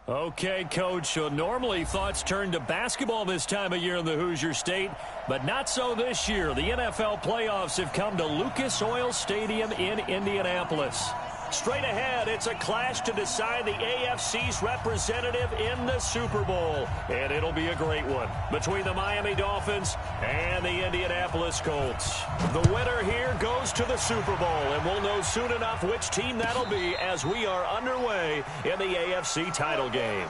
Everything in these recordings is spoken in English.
Okay, Coach, so normally thoughts turn to basketball this time of year in the Hoosier State, but not so this year. The NFL playoffs have come to Lucas Oil Stadium in Indianapolis. Straight ahead, it's a clash to decide the AFC's representative in the Super Bowl, and it'll be a great one between the Miami Dolphins and the Indianapolis Colts. The winner here goes to the Super Bowl, and we'll know soon enough which team that'll be as we are underway in the AFC title game.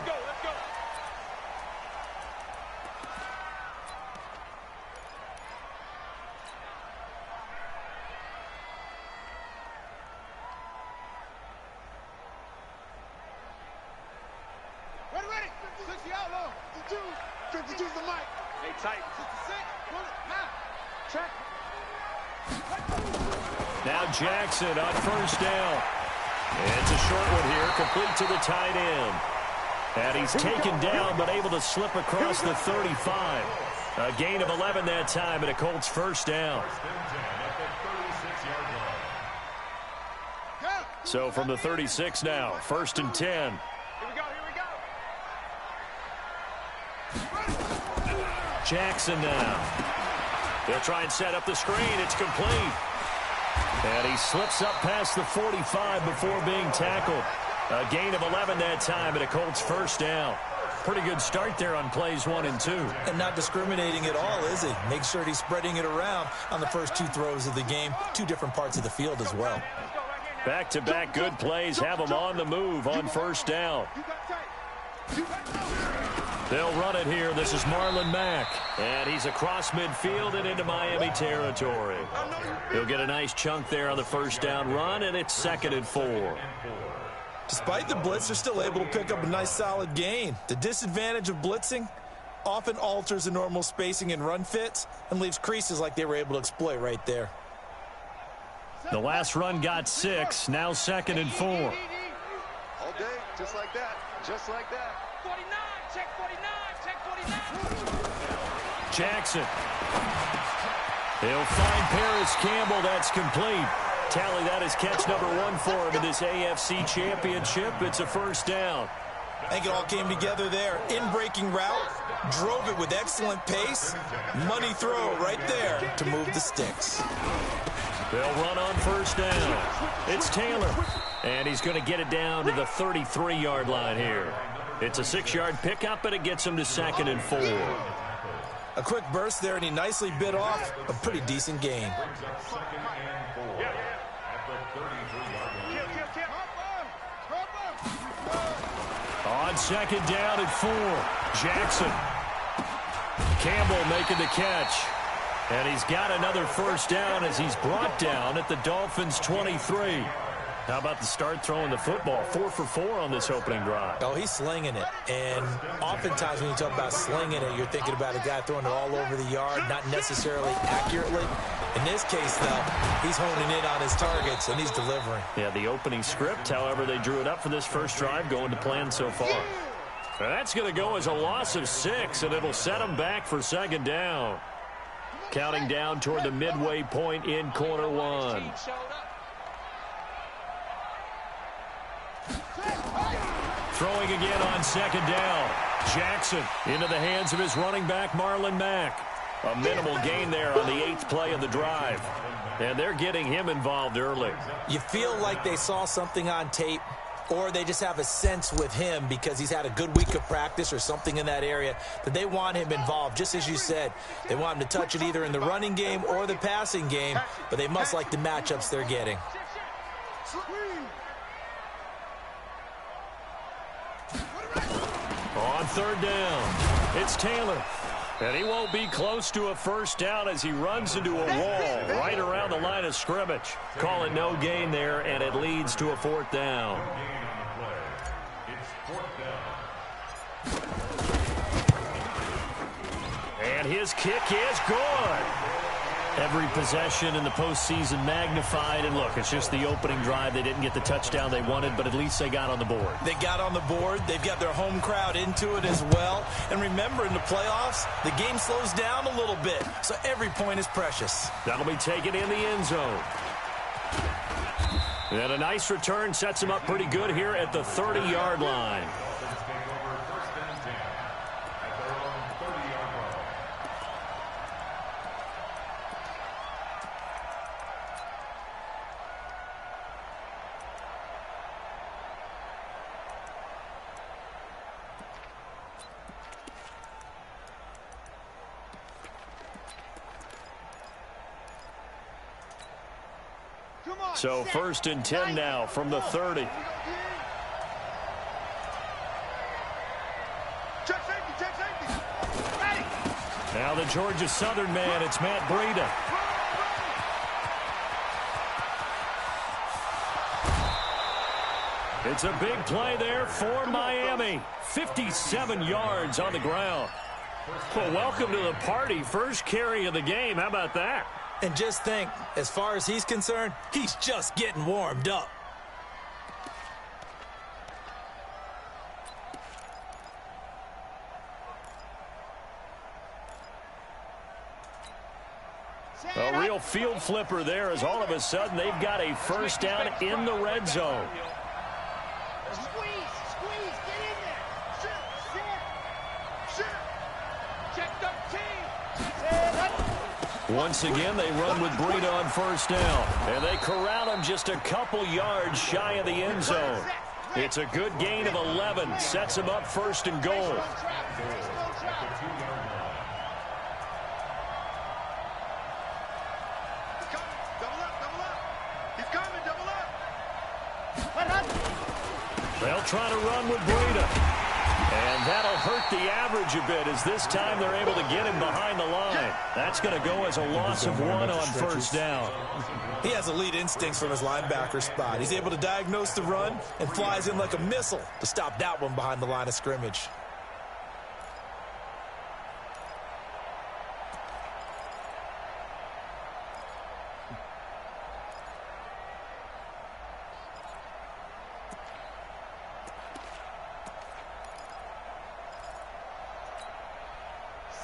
Now Jackson on first down. It's a short one here, complete to the tight end. And he's taken down, but able to slip across the 35. A gain of 11 that time, and a Colts first down. So from the 36 now, 1st and 10. Here we go. Jackson now. They'll try and set up the screen. It's complete. And he slips up past the 45 before being tackled. A gain of 11 that time, and a Colts first down. Pretty good start there on plays 1 and 2. And not discriminating at all, is he? Make sure he's spreading it around on the first 2 throws of the game. 2 different parts of the field as well. Back-to-back good plays have him on the move on first down. They'll run it here. This is Marlon Mack. And he's across midfield and into Miami territory. He'll get a nice chunk there on the first down run, and it's 2nd and 4. Despite the blitz, they're still able to pick up a nice solid gain. The disadvantage of blitzing often alters the normal spacing and run fits and leaves creases like they were able to exploit right there. The last run got 6. Now 2nd and 4. All day, just like that. Just like that. 49, check 49, check 49. Jackson. He'll find Paris Campbell. That's complete. Tally, that is catch number 1 for him in this AFC Championship. It's a first down. I think it all came together there. In-breaking route, drove it with excellent pace. Money throw right there to move the sticks. They'll run on first down. It's Taylor. And he's going to get it down to the 33-yard line here. It's a 6-yard pickup, and it gets him to 2nd and 4. A quick burst there, and he nicely bit off a pretty decent gain. On 2nd down at 4. Jackson. Campbell making the catch. And he's got another first down as he's brought down at the Dolphins' 23. How about the start throwing the football? 4 for 4 on this opening drive. Oh, he's slinging it. And oftentimes when you talk about slinging it, you're thinking about a guy throwing it all over the yard, not necessarily accurately. In this case, though, he's honing in on his targets, and he's delivering. Yeah, the opening script, however, they drew it up for this first drive, going to plan so far. That's going to go as a loss of 6, and it'll set them back for 2nd down. Counting down toward the midway point in quarter 1. Throwing again on 2nd down. Jackson into the hands of his running back, Marlon Mack. A minimal gain there on the 8th play of the drive. And they're getting him involved early. You feel like they saw something on tape, or they just have a sense with him because he's had a good week of practice or something in that area that they want him involved. Just as you said, they want him to touch it either in the running game or the passing game, but they must like the matchups they're getting. On 3rd down, it's Taylor. And he won't be close to a first down as he runs into a wall right around the line of scrimmage. Call it no gain there, and it leads to a 4th down. And his kick is good. Every possession in the postseason magnified. And look, it's just the opening drive. They didn't get the touchdown they wanted, but at least they got on the board. They got on the board. They've got their home crowd into it as well. And remember, in the playoffs, the game slows down a little bit, so every point is precious. That'll be taken in the end zone. And a nice return sets him up pretty good here at the 30-yard line. So 1st and 10 now from the 30. Now the Georgia Southern man, it's Matt Breida. It's a big play there for Miami. 57 yards on the ground. Well, welcome to the party. First carry of the game. How about that? And just think, as far as he's concerned, he's just getting warmed up. A real field flipper there as all of a sudden they've got a first down in the red zone. Squeeze, get in there. Sit. Check the team. Once again, they run with Breida on first down. And they corral him just a couple yards shy of the end zone. It's a good gain of 11. Sets him up 1st and goal. They'll try to run with Breida. And that'll hurt the average a bit as this time they're able to get him behind the line. That's going to go as a loss of 1 on first down. He has elite instincts from his linebacker spot. He's able to diagnose the run and flies in like a missile to stop that one behind the line of scrimmage.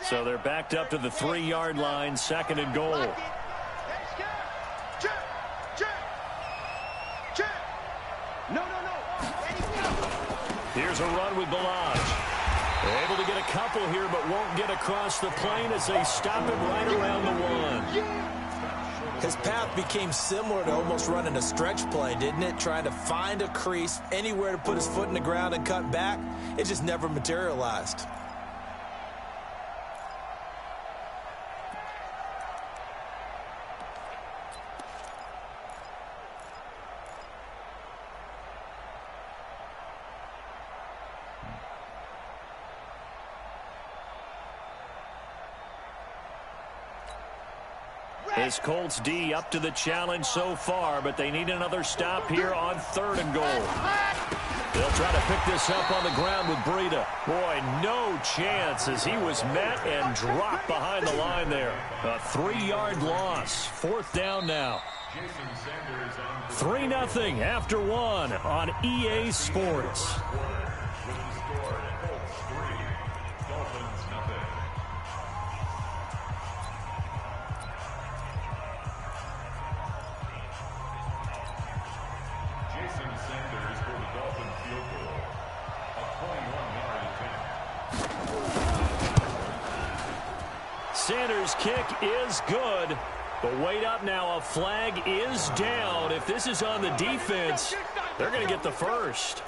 So they're backed up to the 3-yard line, 2nd and goal. Here's a run with Balaj. They're able to get a couple here, but won't get across the plane as they stop him right around the 1. His path became similar to almost running a stretch play, didn't it? Trying to find a crease, anywhere to put his foot in the ground and cut back. It just never materialized. This Colts D up to the challenge so far, but they need another stop here on 3rd and goal. They'll try to pick this up on the ground with Breida. Boy, no chance as he was met and dropped behind the line there. A 3-yard loss. 4th down now. 3-0 after 1 on EA Sports. Sanders' kick is good. But wait up now. A flag is down. If this is on the defense, they're going to get the first.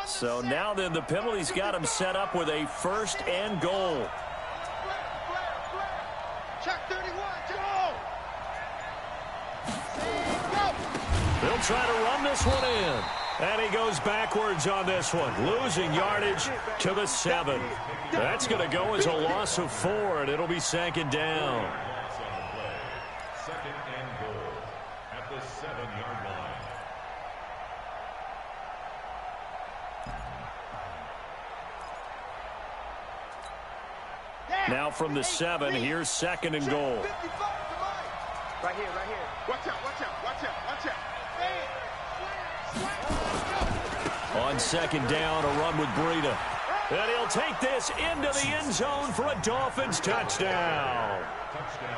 So now then the penalty's got him set up with a 1st and goal. Check 31, They'll try to run this one in. And he goes backwards on this one, losing yardage to the 7. That's going to go as a loss of 4, and it'll be 2nd down. 2nd and goal at the 7-yard line. Now from the 7, here's 2nd and goal. Right here. Watch out. On 2nd down, a run with Breida. And he'll take this into the end zone for a Dolphins touchdown.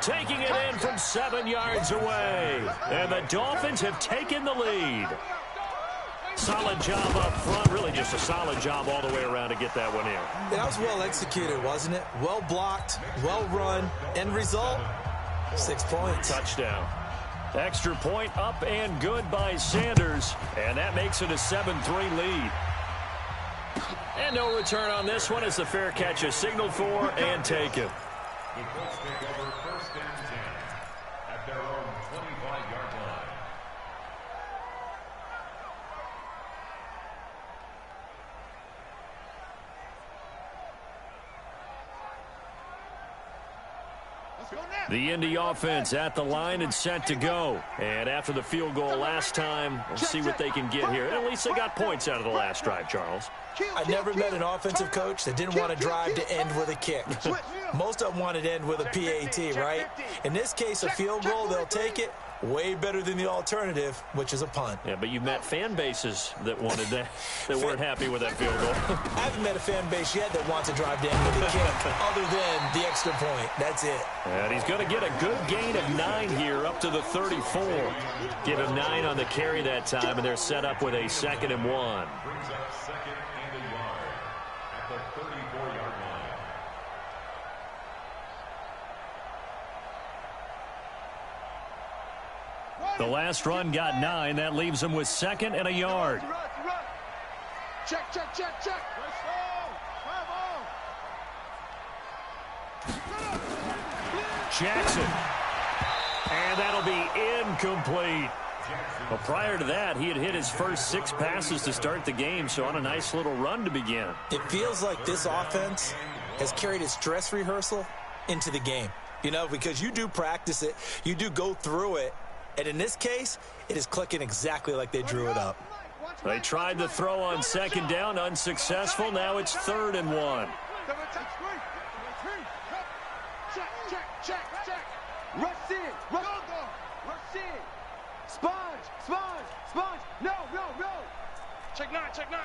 Taking it in from 7 yards away. And the Dolphins have taken the lead. Solid job up front. Really just a solid job all the way around to get that one in. That was well executed, wasn't it? Well blocked, well run. End result, 6 points. Touchdown. Extra point up and good by Sanders. And that makes it a 7-3 lead. And no return on this one as the fair catch is signaled for and taken. The Colts take over 1st and 10 at their own 25-yard line. The Indy offense at the line and set to go. And after the field goal last time, we'll see what they can get here. At least they got points out of the last drive, Charles. I never met an offensive coach that didn't want to drive to end with a kick. Most of them wanted to end with a PAT, right? In this case, a field goal, they'll take it. Way better than the alternative, which is a punt. Yeah, but you've met fan bases that wanted that, that weren't happy with that field goal. I haven't met a fan base yet that wants to drive to end with a kick, other than the extra point. That's it. And he's going to get a good gain of 9 here up to the 34. Give him 9 on the carry that time, and they're set up with a 2nd and 1. Brings up 2nd and a yard at the 34-yard line. The last run got 9. That leaves him with 2nd and a yard. Check, check, check, check. Jackson. And that'll be incomplete. Well, prior to that, he had hit his first 6 passes to start the game, so on a nice little run to begin. It feels like this offense has carried its dress rehearsal into the game. You know, because you do practice it, you do go through it, and in this case, it is clicking exactly like they drew it up. They tried the throw on 2nd down, unsuccessful. Now it's 3rd and 1. Check, check, check, check. Rush in, rush in. Sponge, sponge, sponge. No, no, no. Check 9, check 9.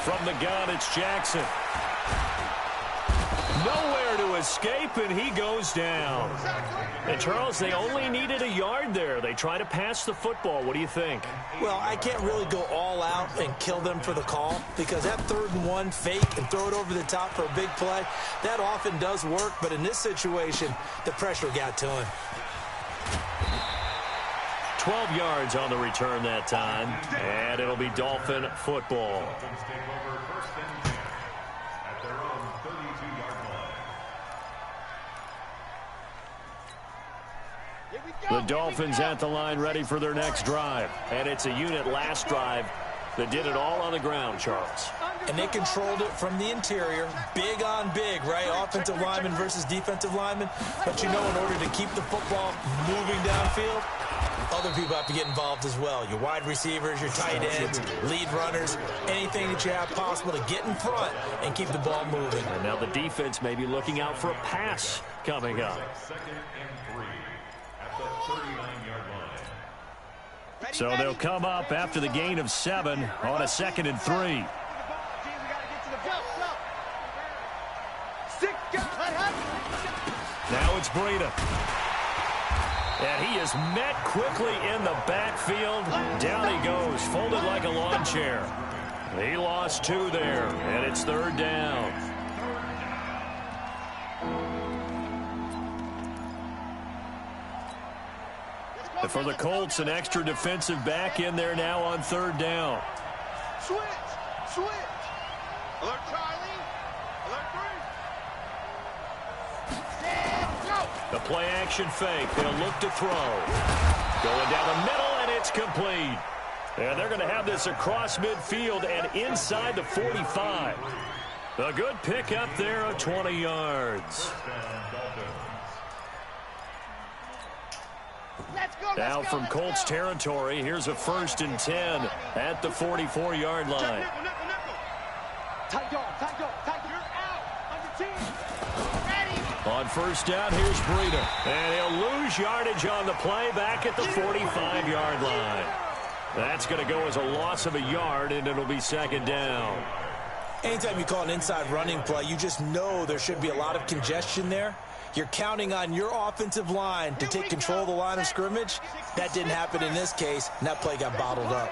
From the gun, it's Jackson. Nowhere to escape, and he goes down. And, Charles, they only needed a yard there. They try to pass the football. What do you think? Well, I can't really go all out and kill them for the call because that 3rd and 1 fake and throw it over the top for a big play, that often does work. But in this situation, the pressure got to him. 12 yards on the return that time, and it'll be Dolphin football. Dolphins take over 1st and 10 at their own 32-yard line. The Dolphins at the line ready for their next drive. And it's a unit last drive that did it all on the ground, Charles. And they controlled it from the interior. Big on big, right? Offensive lineman versus defensive lineman. But you know, in order to keep the football moving downfield, other people have to get involved as well. Your wide receivers, your tight ends, lead runners, anything that you have possible to get in front and keep the ball moving. And now the defense may be looking out for a pass coming up. 2nd and 3 at the 39-yard line. So they'll come up after the gain of 7 on a 2nd and 3. Now it's Breida. And he is met quickly in the backfield. Down he goes, folded like a lawn chair. He lost 2 there, and it's 3rd down. And for the Colts, an extra defensive back in there now on 3rd down. Switch, switch. Alert Charlie. Alert 3. Go. The play action fake. They'll look to throw. Going down the middle, and it's complete. And they're going to have this across midfield and inside the 45. A good pickup there of 20 yards. Now from Colts territory, here's a 1st and 10 at the 44-yard line. Tight dog, tight dog, tight. You're out on your team. Ready. On 1st down, here's Breida. And he'll lose yardage on the play back at the 45-yard line. That's going to go as a loss of a yard, and it'll be 2nd down. Anytime you call an inside running play, you just know there should be a lot of congestion there. You're counting on your offensive line to take control of the line of scrimmage. That didn't happen in this case, and that play got bottled up.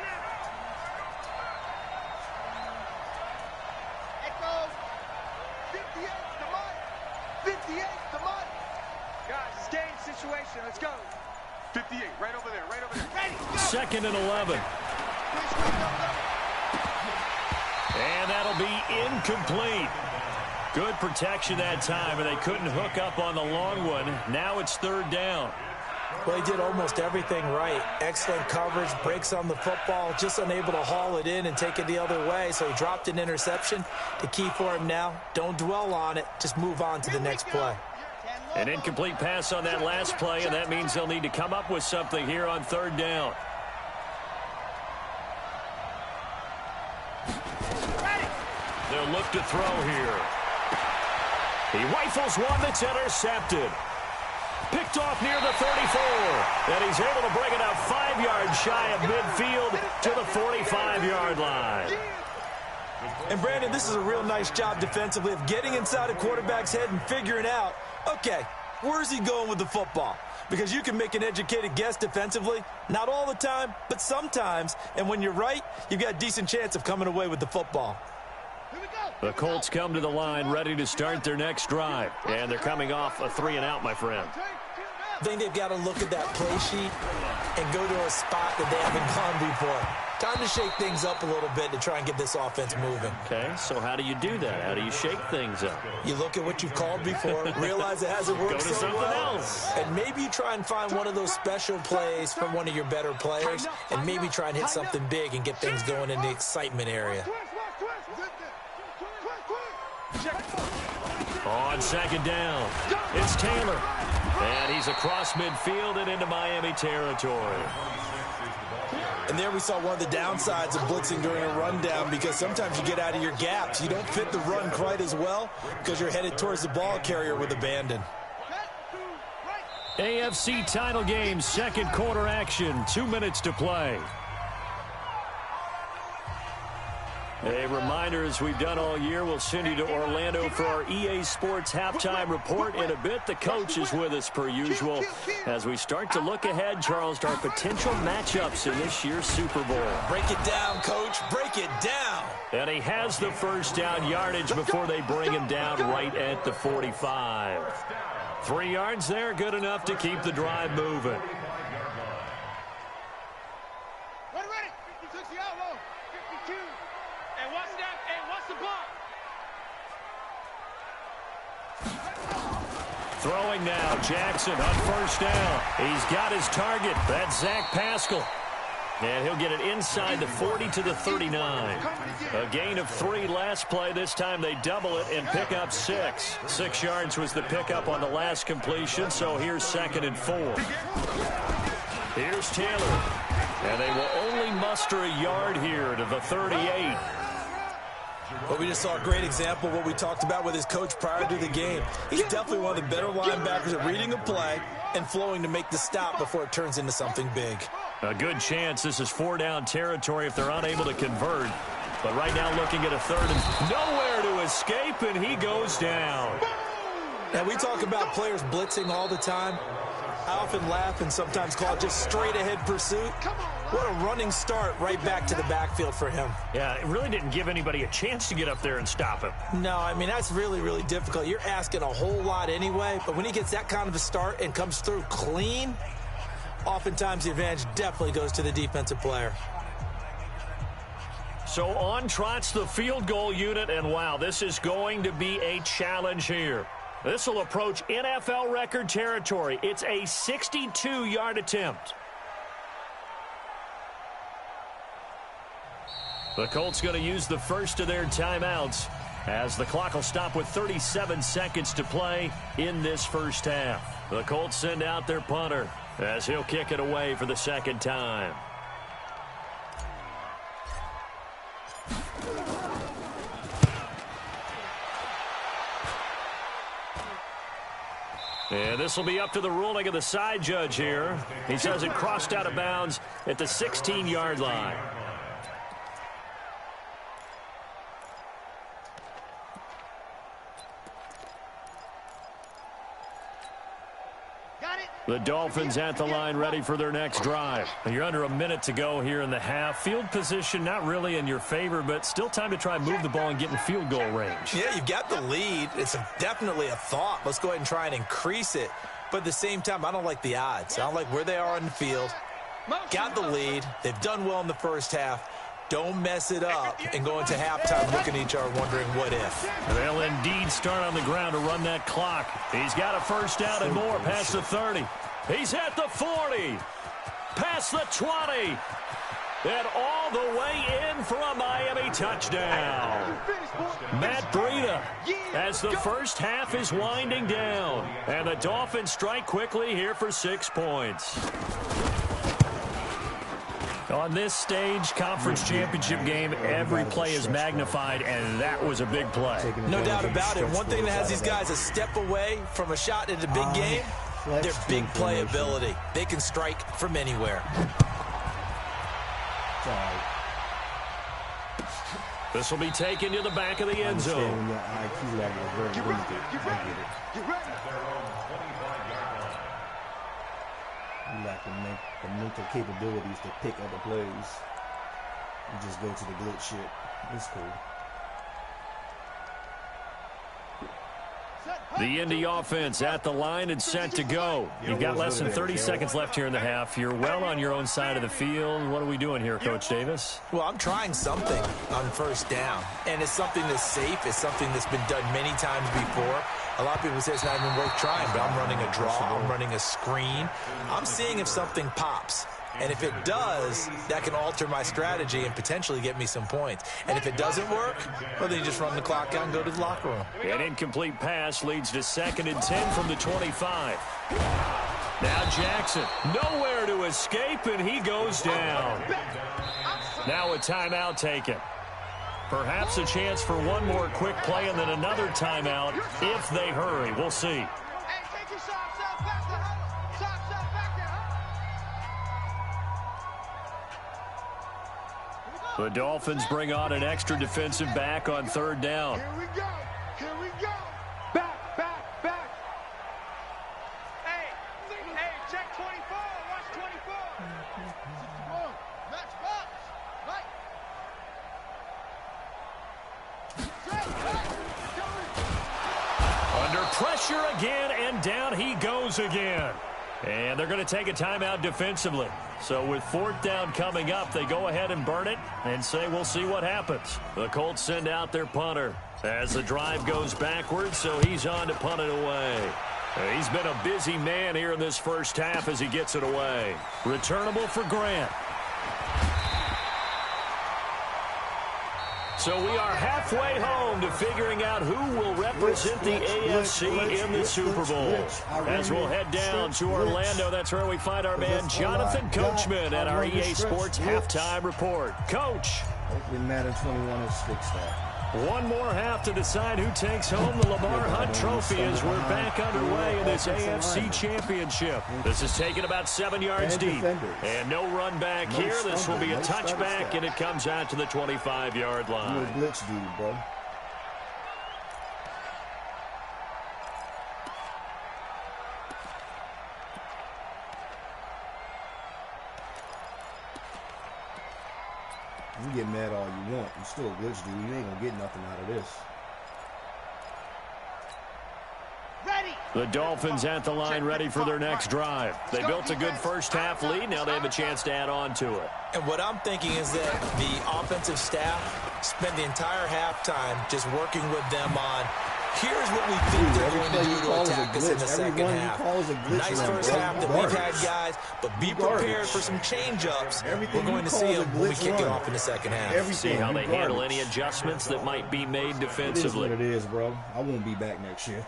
Situation. Let's go. 58, right over there, right over there. Ready, go. 2nd and 11. And that'll be incomplete. Good protection that time, and they couldn't hook up on the long one. Now it's 3rd down. Well, he did almost everything right. Excellent coverage, breaks on the football, just unable to haul it in and take it the other way, so he dropped an interception. The key for him now, don't dwell on it, just move on to the next play. An incomplete pass on that last play, and that means they'll need to come up with something here on 3rd down. They'll look to throw here. He rifles one that's intercepted. Picked off near the 34. And he's able to bring it up 5 yards shy of midfield to the 45-yard line. And, Brandon, this is a real nice job defensively of getting inside a quarterback's head and figuring out, okay, where's he going with the football? Because you can make an educated guess defensively, not all the time, but sometimes. And when you're right, you've got a decent chance of coming away with the football. The Colts come to the line ready to start their next drive. And they're coming off a 3-and-out, my friend. I think they've got to look at that play sheet and go to a spot that they haven't gone before. Time to shake things up a little bit to try and get this offense moving. Okay, so how do you do that? How do you shake things up? You look at what you've called before, realize it hasn't worked Go to so something well, else. and maybe you try and find one of those special plays from one of your better players, and maybe try and hit something big and get things going in the excitement area. On 2nd down, it's Taylor. And he's across midfield and into Miami territory. And there we saw one of the downsides of blitzing during a rundown, because sometimes you get out of your gaps. You don't fit the run quite as well because you're headed towards the ball carrier with abandon. AFC title game, 2nd quarter action, 2 minutes to play. A reminder, as we've done all year, we'll send you to Orlando for our EA Sports halftime report in a bit. The coach is with us per usual as we start to look ahead, Charles, to our potential matchups in this year's Super Bowl. Break it down, Coach. Break it down. And he has the 1st down yardage before they bring him down right at the 45. 3 yards there, good enough to keep the drive moving. Throwing now, Jackson on 1st down. He's got his target. That's Zach Pascal. And he'll get it inside the 40 to the 39. A gain of 3 last play. This time they double it and pick up 6. 6 yards was the pickup on the last completion, so here's 2nd and 4. Here's Taylor. And they will only muster a yard here to the 38. Well, we just saw a great example of what we talked about with his coach prior to the game. He's definitely one of the better linebackers at reading a play and flowing to make the stop before it turns into something big. A good chance this is 4-down territory if they're unable to convert. But right now looking at a 3rd and nowhere to escape, and he goes down. Now, we talk about players blitzing all the time. I often laugh and sometimes call it just straight-ahead pursuit. What a running start right back to the backfield for him. Yeah, it really didn't give anybody a chance to get up there and stop him. No, I mean, that's really, really difficult. You're asking a whole lot anyway, but when he gets that kind of a start and comes through clean, oftentimes the advantage definitely goes to the defensive player. So on trots the field goal unit, and wow, this is going to be a challenge here. This will approach NFL record territory. It's a 62-yard attempt. The Colts going to use the first of their timeouts as the clock will stop with 37 seconds to play in this first half. The Colts send out their punter as he'll kick it away for the 2nd time. And this will be up to the ruling of the side judge here. He says it crossed out of bounds at the 16-yard line. The Dolphins at the line ready for their next drive. You're under a minute to go here in the half. Field position not really in your favor, but still time to try and move the ball and get in field goal range. Yeah, you've got the lead. It's definitely a thought. Let's go ahead and try and increase it. But at the same time, I don't like the odds. I don't like where they are on the field. Got the lead. They've done well in the first half. Don't mess it up and go into halftime looking at each other wondering what if. They'll indeed start on the ground to run that clock. He's got a first down and more past the 30. He's at the 40. Past the 20. And all the way in for a Miami touchdown. Matt Breida as the first half is winding down. And the Dolphins strike quickly here for 6 points. On this stage, conference championship game, every play is magnified, and that was a big play. No doubt about it. One thing that has these guys a step away from a shot at a big game, their big playability. They can strike from anywhere. This will be taken to the back of the end zone. You lack the mental capabilities to pick other plays. You just go to the glitch shit. It's cool. The Indy offense at the line and set to go. You've got less than 30 seconds left here in the half. You're well on your own side of the field. What are we doing here, Coach Davis? Well, I'm trying something on first down, and it's something that's safe. It's something that's been done many times before. A lot of people say it's not even worth trying, but I'm running a draw. I'm running a screen. I'm seeing if something pops. And if it does, that can alter my strategy and potentially get me some points. And if it doesn't work, well, then you just run the clock out and go to the locker room. An incomplete pass leads to 2nd and 10 from the 25. Now Jackson, nowhere to escape, and he goes down. Now a timeout taken. Perhaps a chance for one more quick play and then another timeout if they hurry. We'll see. The Dolphins bring on an extra defensive back on 3rd down. Here we go. Here we go. Back, back, back. Hey, check 24. Watch 24. Match box. Right. Under pressure again, and down he goes again. And they're going to take a timeout defensively. So with 4th down coming up, they go ahead and burn it and say we'll see what happens. The Colts send out their punter as the drive goes backwards, so he's on to punt it away. He's been a busy man here in this first half as he gets it away. Returnable for Grant. So we are halfway home to figuring out who will represent the AFC in the Super Bowl. As we'll head down to Orlando, that's where we find our man Jonathan Coachman at our EA Sports Halftime Report. Coach. Hopefully Madden 21 is fixed that. One more half to decide who takes home the Lamar Hunt Trophy as we're back underway in this AFC Championship. This is taken about 7 yards deep. And no run back here. This will be a touchback, and it comes out to the 25-yard line. You're a blitz dude, bro. You can get mad all you want. You're still a glitch dude. You ain't gonna get nothing out of this. The Dolphins at the line ready for their next drive. They built a good first half lead. Now they have a chance to add on to it. And what I'm thinking is that the offensive staff spent the entire halftime just working with them on here's what we think they're going to do to attack us in the second half. Nice first half that we've had, guys, but be prepared for some change-ups. We're going to see them when we kick it off in the second half. See how they handle any adjustments that might be made defensively. It is what it is, bro. I won't be back next year.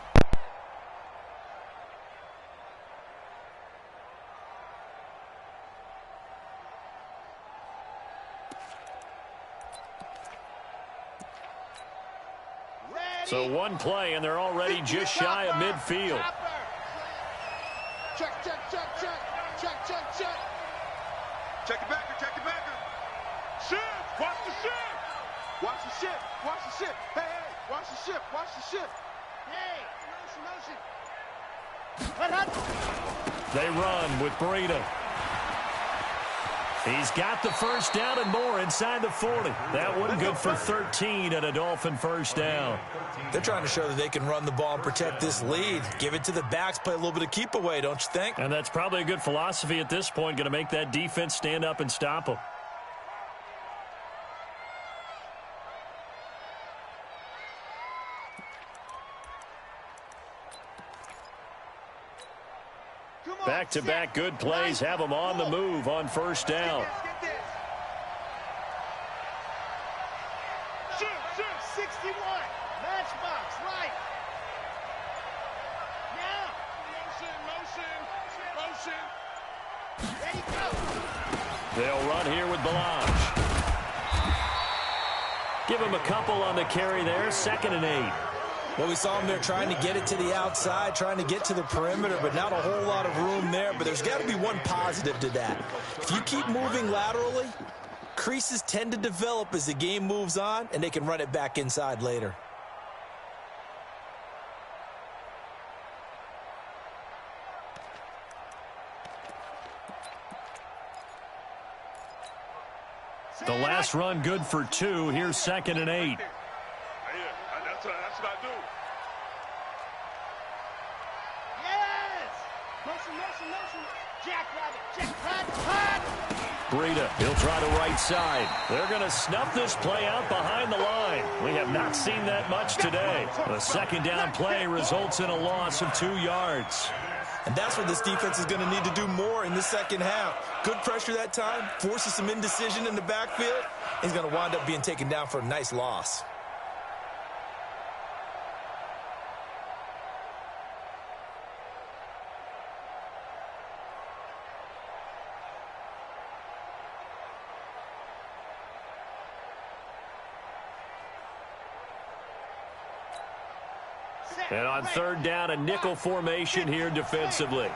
So one play, and they're already just shy of midfield. Check, check, check, check. Check, check, check. Check the backer, check the backer. Shift, watch the shift. Watch the shift, watch the shift. Hey, hey, watch the shift, watch the shift. Hey, motion, motion. They run with Breida. He's got the first down and more inside the 40. That one good for 13 and a Dolphin first down. They're trying to show that they can run the ball and protect this lead. Give it to the backs, play a little bit of keep away, don't you think? And that's probably a good philosophy at this point, going to make that defense stand up and stop them. Back-to-back good plays have them on the move on first down. Shoot, 61. Matchbox, right. Now. Motion. There you go. They'll run here with Balaj. Give him a couple on the carry there, 2nd and 8. Well, we saw him there trying to get it to the outside, trying to get to the perimeter, but not a whole lot of room there. But there's got to be one positive to that. If you keep moving laterally, creases tend to develop as the game moves on, and they can run it back inside later. The last run good for 2. Here's 2nd and 8. That's what I do. Yes! Motion. Jackrabbit. Breida, he'll try the right side. They're going to snuff this play out behind the line. We have not seen that much today. The 2nd down play results in a loss of 2 yards. And that's what this defense is going to need to do more in the second half. Good pressure that time, forces some indecision in the backfield. He's going to wind up being taken down for a nice loss. And on 3rd down, a nickel formation here defensively. H3,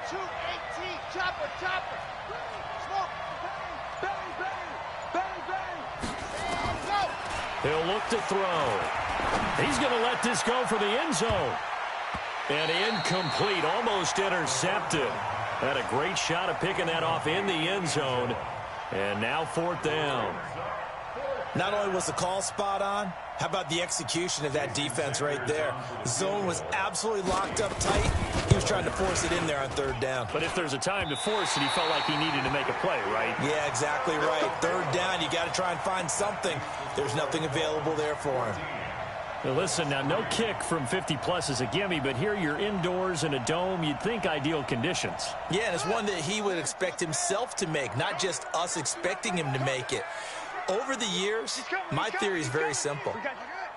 218, chopper. Smoke, bang. He'll look to throw. He's going to let this go for the end zone. And incomplete, almost intercepted. Had a great shot of picking that off in the end zone. And now 4th down. Not only was the call spot on, how about the execution of that defense right there? The zone was absolutely locked up tight. He was trying to force it in there on 3rd down. But if there's a time to force it, he felt like he needed to make a play, right? Yeah, exactly right. 3rd down, you got to try and find something. There's nothing available there for him. Now listen, now no kick from 50-plus is a gimme, but here you're indoors in a dome. You'd think ideal conditions. Yeah, and it's one that he would expect himself to make, not just us expecting him to make it. Over the years, my theory is very simple.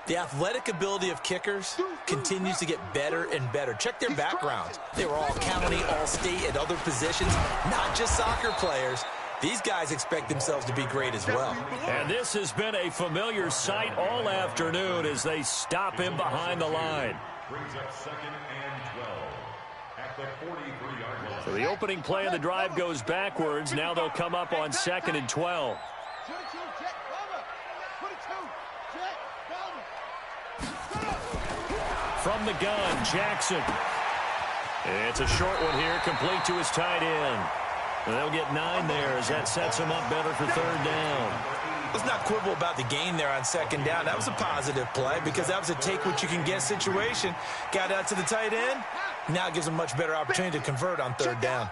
The athletic ability of kickers continues to get better and better. Check their backgrounds. They were all county, all state, at other positions, not just soccer players. These guys expect themselves to be great as well. And this has been a familiar sight all afternoon as they stop him behind the line. Brings up 2nd and 12 at the 43-yard line. So the opening play of the drive goes backwards. Now they'll come up on 2nd and 12. From the gun, Jackson. It's a short one here, complete to his tight end. They'll get 9 there as that sets him up better for 3rd down. Let's not quibble about the gain there on 2nd down. That was a positive play because that was a take-what-you-can-get situation. Got out to the tight end. Now it gives him a much better opportunity to convert on 3rd down.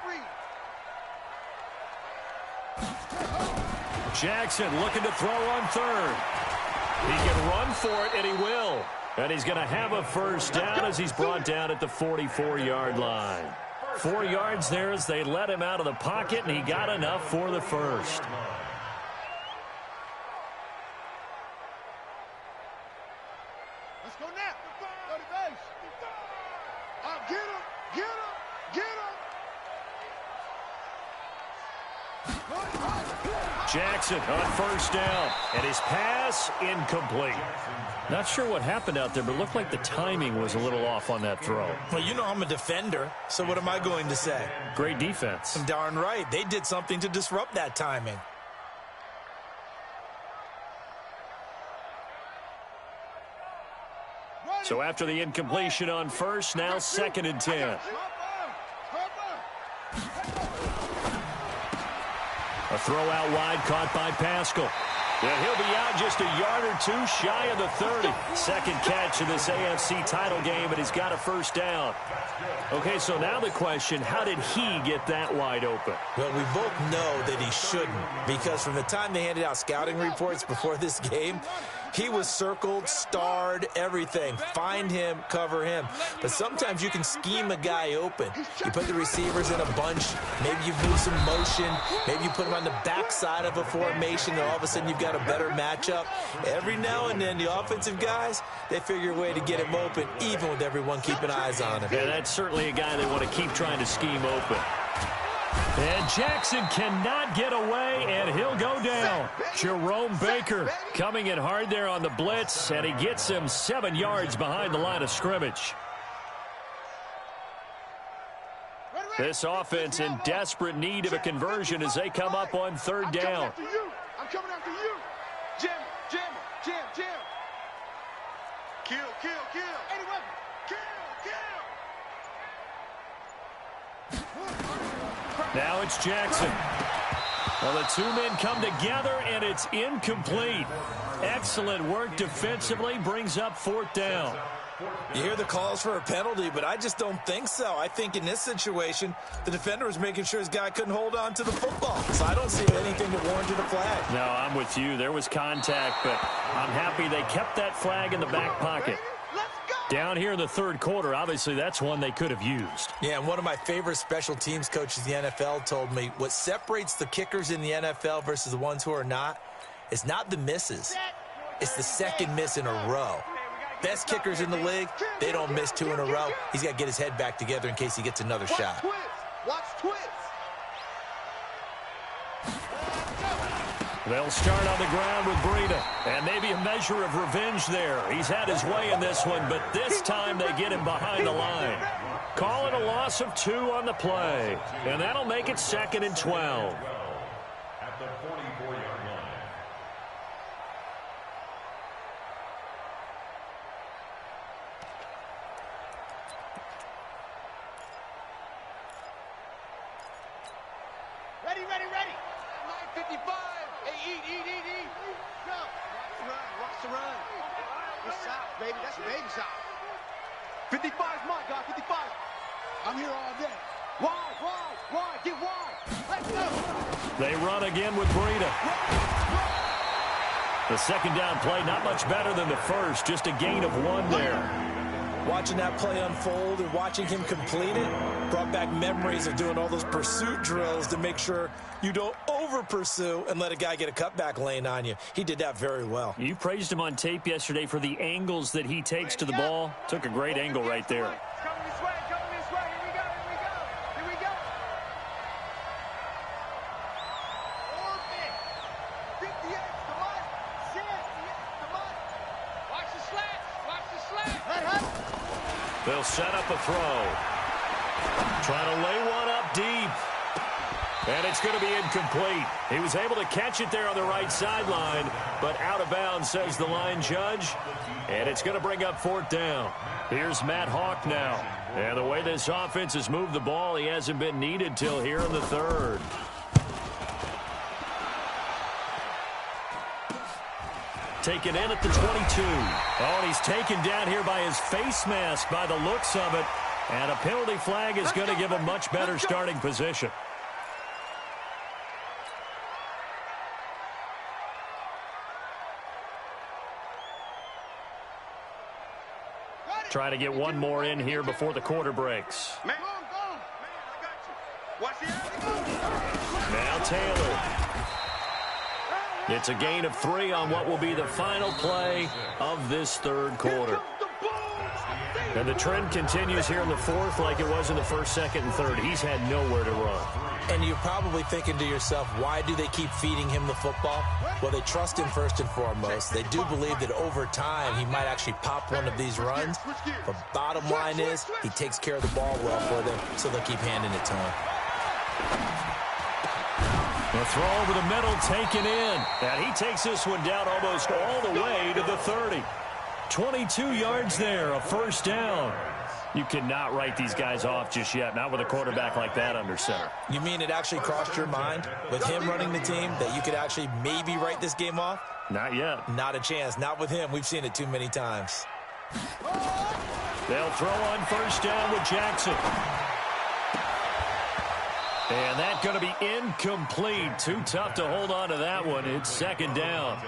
Jackson looking to throw on 3rd. He can run for it, and he will. And he's going to have a first down as he's brought down at the 44-yard line. 4 yards there as they let him out of the pocket, and he got enough for the first. Let's go now. Go to base. Get him. Jackson on first down, and his pass incomplete. Not sure what happened out there, but it looked like the timing was a little off on that throw. Well, you know I'm a defender, so what am I going to say? Great defense. Darn right. They did something to disrupt that timing. So after the incompletion on first, now 2nd and 10. A throw out wide caught by Pascal. And he'll be out just a yard or two shy of the 30. Second catch of this AFC title game, and he's got a first down. Okay, so now the question, how did he get that wide open? Well, we both know that he shouldn't, because from the time they handed out scouting reports before this game, he was circled, starred, everything. Find him, cover him. But sometimes you can scheme a guy open. You put the receivers in a bunch. Maybe you move some motion. Maybe you put him on the backside of a formation, and all of a sudden you've got a better matchup. Every now and then, the offensive guys, they figure a way to get him open, even with everyone keeping eyes on him. Yeah, that's certainly a guy they want to keep trying to scheme open. And Jackson cannot get away, and he'll go down. Jerome Baker coming in hard there on the blitz, and he gets him 7 yards behind the line of scrimmage. This offense in desperate need of a conversion as they come up on 3rd down. I'm coming after you. Jam, jam, jam, jam. Kill, kill, kill. Any weapon. Kill, kill. Now it's Jackson. Well, the two men come together, and it's incomplete. Excellent work defensively, brings up 4th down. You hear the calls for a penalty, but I just don't think so. I think in this situation, the defender was making sure his guy couldn't hold on to the football. So I don't see anything that warranted a flag. No, I'm with you. There was contact, but I'm happy they kept that flag in the back pocket. Down here in the 3rd quarter, obviously that's one they could have used. Yeah, and one of my favorite special teams coaches in the NFL told me what separates the kickers in the NFL versus the ones who are not is not the misses. It's the second miss in a row. Best kickers in the league, they don't miss 2 in a row. He's got to get his head back together in case he gets another shot. Watch twist. They'll start on the ground with Breida, and maybe a measure of revenge there. He's had his way in this one, but this time they get him behind the line. Call it a loss of 2 on the play, and that'll make it 2nd and 12. At the 44-yard line. Ready, ready, ready. 9:55. Hey, eat. Go. Watch the run. It's south, baby. That's baby south. 55 is mine, God. 55. I'm here all day. Wide. Get wide. Let's go. They run again with Breida. The 2nd down play, not much better than the first. Just a gain of 1 there. Watching that play unfold and watching him complete it brought back memories of doing all those pursuit drills to make sure you don't over-pursue and let a guy get a cutback lane on you. He did that very well. You praised him on tape yesterday for the angles that he takes to the ball. Took a great angle right there. Coming this way. Here we go. Orbit. 58 to life. 6 to life. Watch the slant. They'll set up a throw. Trying to lay one up deep. And it's going to be incomplete. He was able to catch it there on the right sideline, but out of bounds, says the line judge. And it's going to bring up 4th down. Here's Matt Hawk now. And the way this offense has moved the ball, he hasn't been needed till here in the 3rd. Taken in at the 22. Oh, and he's taken down here by his face mask by the looks of it. And a penalty flag is going to give him much better starting position. Try to get one more in here before the quarter breaks. Man, I got you. Watch the Now Taylor. It's a gain of 3 on what will be the final play of this 3rd quarter. And the trend continues here in the 4th like it was in the 1st, 2nd, and 3rd. He's had nowhere to run. And you're probably thinking to yourself, why do they keep feeding him the football? Well, they trust him first and foremost. They do believe that over time he might actually pop one of these runs. But bottom line is he takes care of the ball well for them, so they'll keep handing it to him. The throw over the middle taken in. And he takes this one down almost all the way to the 30. 22 yards there, a first down. You cannot write these guys off just yet, not with a quarterback like that under center. You mean it actually crossed your mind with him running the team that you could actually maybe write this game off? Not yet. Not a chance. Not with him. We've seen it too many times. They'll throw on first down with Jackson. And that's going to be incomplete. Too tough to hold on to that one. It's second down.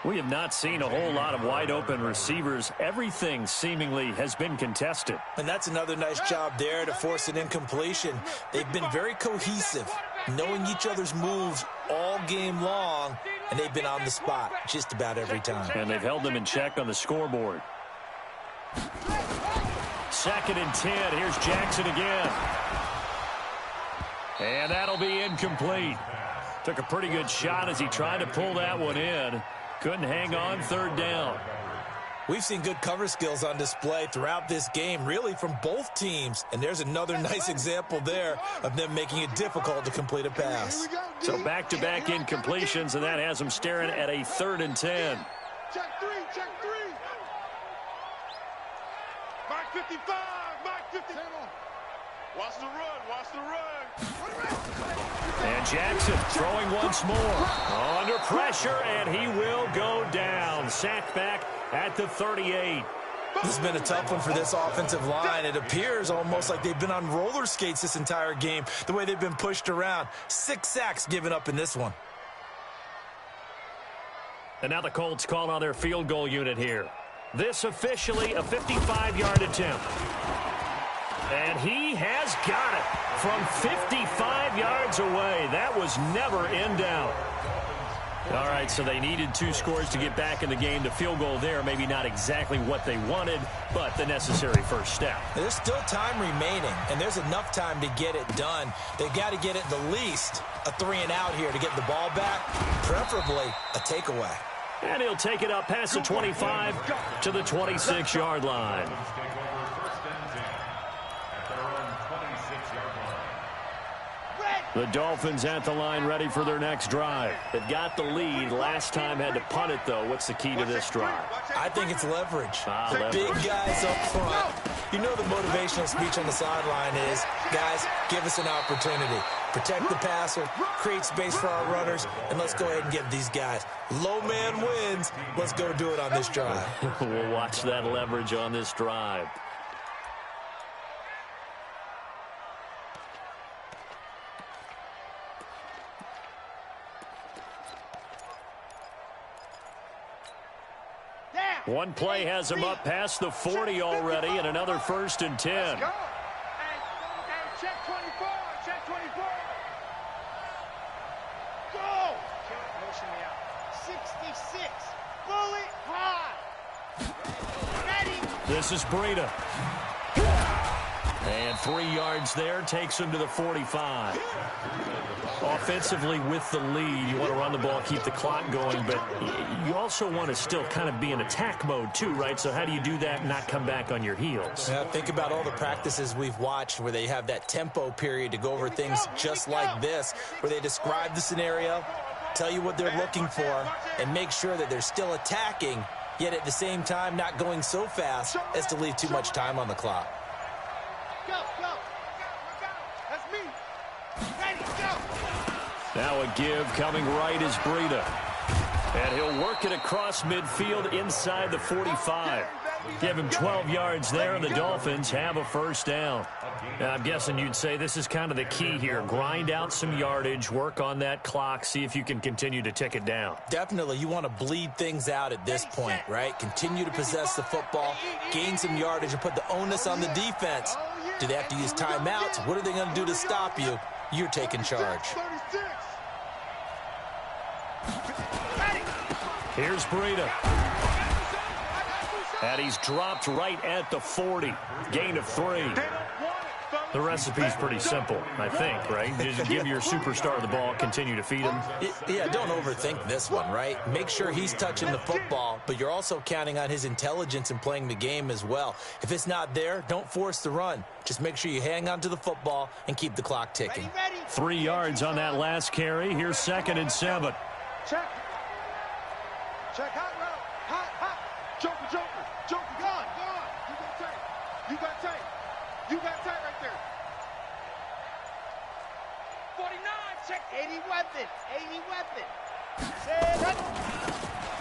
We have not seen a whole lot of wide-open receivers. Everything seemingly has been contested. And that's another nice job there to force an incompletion. They've been very cohesive, knowing each other's moves all game long, and they've been on the spot just about every time. And they've held them in check on the scoreboard. Second and 10. Here's Jackson again. And that'll be incomplete. Took a pretty good shot as he tried to pull that one in. Couldn't hang on, third down. We've seen good cover skills on display throughout this game, really from both teams. And there's another nice example there of them making it difficult to complete a pass. So back-to-back incompletions, and that has them staring at a third and 10. Check three. Mark 55, Mark 50. Watch the run. And Jackson throwing once more. Under pressure, and he will go down. Sacked back at the 38. This has been a tough one for this offensive line. It appears almost like they've been on roller skates this entire game, the way they've been pushed around. 6 sacks given up in this one. And now the Colts call on their field goal unit here. This officially a 55-yard attempt. And he has got it from 55 yards away. That was never in doubt. All right, so they needed 2 scores to get back in the game. The field goal there, maybe not exactly what they wanted, but the necessary first step. There's still time remaining, and there's enough time to get it done. They've got to get at the least a 3-and-out here to get the ball back, preferably a takeaway. And he'll take it up past the 25 to the 26-yard line. The Dolphins at the line, ready for their next drive. They've got the lead. Last time had to punt it, though. What's the key to this drive? I think it's leverage. Leverage. Big guys up front. You know the motivational speech on the sideline is, guys, give us an opportunity. Protect the passer, create space for our runners, and let's go ahead and get these guys. Low man wins. Let's go do it on this drive. We'll watch that leverage on this drive. One play has him up past the 40 already, and another first and 10. Let's go. Hey, check 24. Check 24. Go. Motion me out. 66. Bullet high. Ready. This is Breida. And 3 yards there takes him to the 45. Offensively with the lead, you want to run the ball, keep the clock going, but you also want to still kind of be in attack mode too, right? So how do you do that and not come back on your heels? Yeah, think about all the practices we've watched where they have that tempo period to go over things just like this, where they describe the scenario, tell you what they're looking for, and make sure that they're still attacking, yet at the same time not going so fast as to leave too much time on the clock. Go. That's me. Ready, go. Now a give coming right is Breida. And he'll work it across midfield inside the 45. Give him 12 yards there, and the Dolphins have a first down. Now, I'm guessing you'd say this is kind of the key here. Grind out some yardage, work on that clock, see if you can continue to tick it down. Definitely, you want to bleed things out at this point, right? Continue to possess the football, gain some yardage, and put the onus on the defense. Do they have to use timeouts? What are they going to do to stop you? You're taking charge. Here's Breida. And he's dropped right at the 40. Gain of 3. The recipe's pretty simple, I think, right? Just give your superstar the ball, continue to feed him. Yeah, don't overthink this one, right? Make sure he's touching the football, but you're also counting on his intelligence in playing the game as well. If it's not there, don't force the run. Just make sure you hang on to the football and keep the clock ticking. 3 yards on that last carry. Here's 2nd and 7. Check. Check hot route. Hot. Joker. Check 80 weapon. 80 weapon. Set.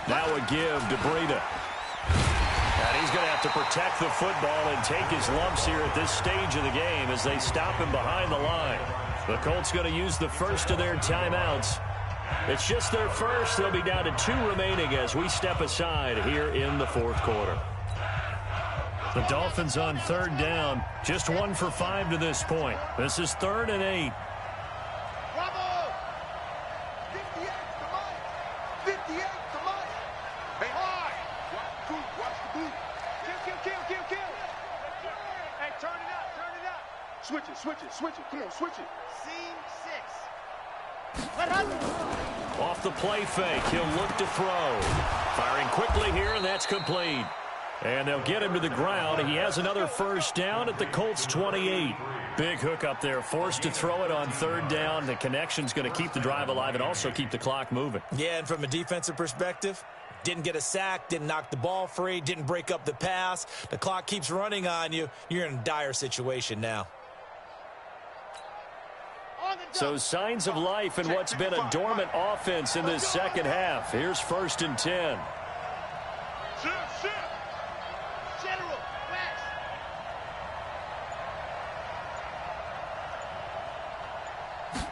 Now a give to Breida. And he's going to have to protect the football and take his lumps here at this stage of the game as they stop him behind the line. The Colts going to use the first of their timeouts. It's just their first. They'll be down to 2 remaining as we step aside here in the fourth quarter. The Dolphins on third down. Just 1 for 5 to this point. This is 3rd and 8. Bravo! 58 to Mike. 58 to Mike. Hey, hard. Watch the boot. Watch the boot. Kill. Hey, turn it up. Turn it up. Switch it. Come on, switch it. Seam 6. Off the play fake. He'll look to throw. Firing quickly here, and that's complete. And they'll get him to the ground. He has another first down at the Colts 28. Big hook up there. Forced to throw it on third down. The connection's going to keep the drive alive and also keep the clock moving. Yeah, and from a defensive perspective, didn't get a sack, didn't knock the ball free, didn't break up the pass. The clock keeps running on you. You're in a dire situation now. So signs of life in what's been a dormant offense in this second half. Here's 1st and 10. General, West.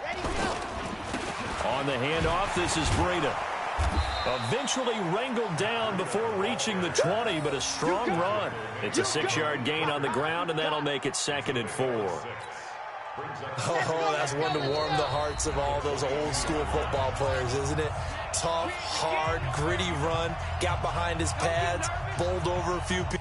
Ready, go. On the handoff, this is Breida. Eventually wrangled down before reaching the 20, but a strong run. It's a 6-yard gain on the ground, and that'll make it 2nd and 4. Oh, that's one to warm the hearts of all those old school football players, isn't it? Tough, hard, gritty run, got behind his pads, bowled over a few people.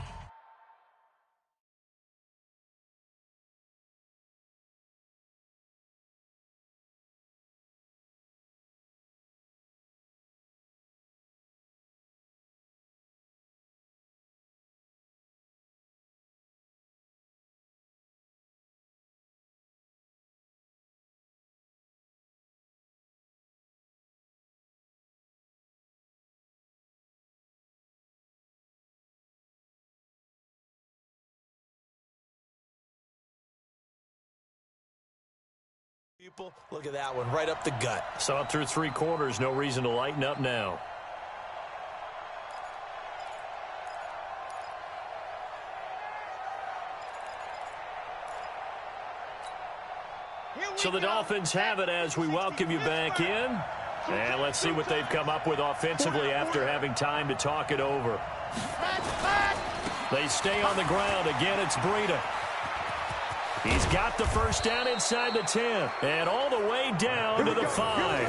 Look at that one, right up the gut. So up through 3 quarters, no reason to lighten up now. So the Dolphins have it as we welcome you back in. And let's see what they've come up with offensively after having time to talk it over. They stay on the ground. Again, it's Breida. He's got the first down inside the 10 and all the way down to the 5.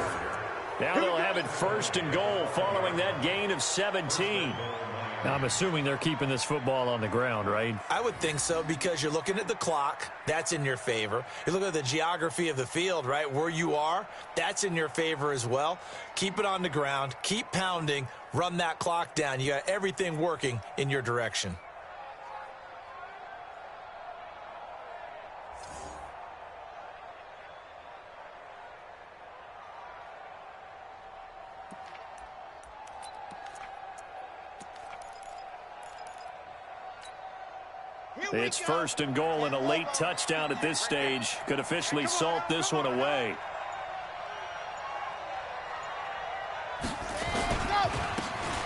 Now they'll have it 1st and goal following that gain of 17. Now I'm assuming they're keeping this football on the ground, right? I would think so because you're looking at the clock. That's in your favor. You look at the geography of the field, right, where you are. That's in your favor as well. Keep it on the ground. Keep pounding. Run that clock down. You got everything working in your direction. It's 1st and goal and a late touchdown at this stage. Could officially salt this one away.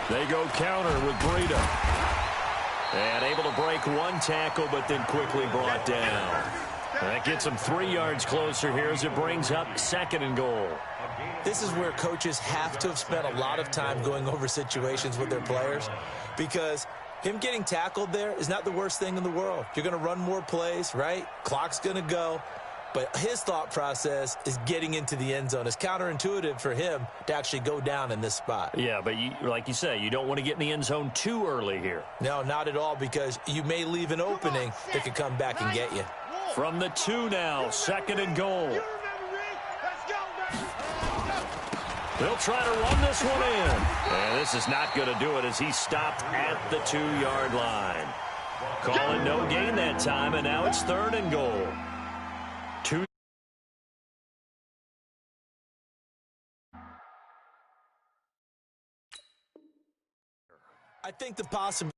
They go counter with Breida. And able to break one tackle, but then quickly brought down. That gets them 3 yards closer here as it brings up 2nd and goal. This is where coaches have to have spent a lot of time going over situations with their players because him getting tackled there is not the worst thing in the world. You're going to run more plays, right? Clock's going to go. But his thought process is getting into the end zone. It's counterintuitive for him to actually go down in this spot. Yeah, but like you say, you don't want to get in the end zone too early here. No, not at all, because you may leave an opening that could come back and get you. From the 2 now, 2nd and goal. They'll try to run this one in. And this is not going to do it as he stopped at the 2-yard line. Call it no gain that time, and now it's 3rd and goal. I think the possibility